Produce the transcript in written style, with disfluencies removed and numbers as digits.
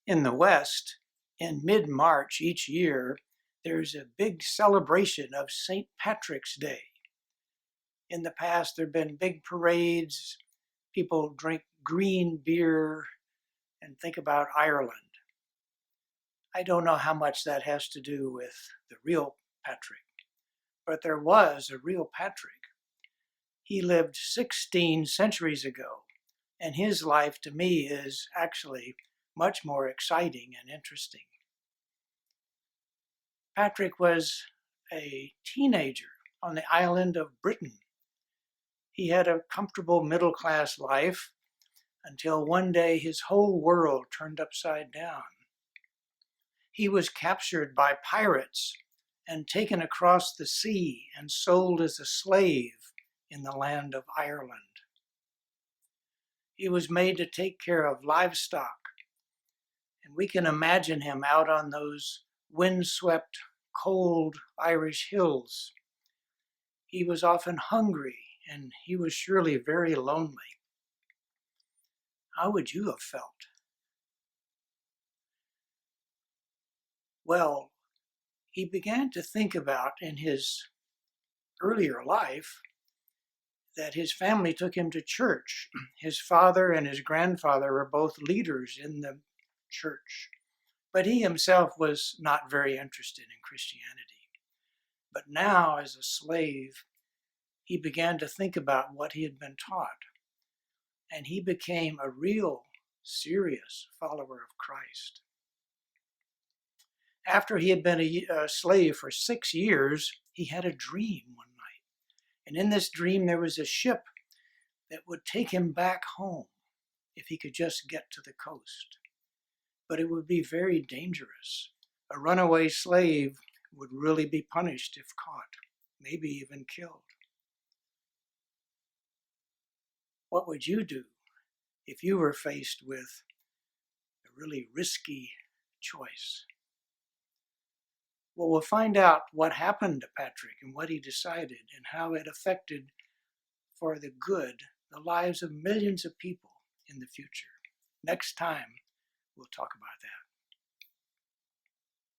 In the West, in mid-March each year, there's a big celebration of St. Patrick's Day. In the past, there have been big parades, people drink green beer and think about Ireland. I don't know how much that has to do with the real Patrick, but there was a real Patrick. He lived 16 centuries ago, and his life to me is actually much more exciting and interesting. Patrick was a teenager on the island of Britain. He had a comfortable middle-class life until one day his whole world turned upside down. He was captured by pirates and taken across the sea and sold as a slave in the land of Ireland. He was made to take care of livestock, and we can imagine him out on those windswept, cold Irish hills. He was often hungry, and he was surely very lonely. How would you have felt? Well, he began to think about in his earlier life that his family took him to church. His father and his grandfather were both leaders in the church, but he himself was not very interested in Christianity. But now, as a slave, he began to think about what he had been taught, and he became a real, serious follower of Christ. After he had been a slave for 6 years, he had a dream one night. And in this dream, there was a ship that would take him back home if he could just get to the coast. But it would be very dangerous. A runaway slave would really be punished if caught, maybe even killed. What would you do if you were faced with a really risky choice? Well, we'll find out what happened to Patrick and what he decided and how it affected for the good the lives of millions of people in the future. Next time, we'll talk about that.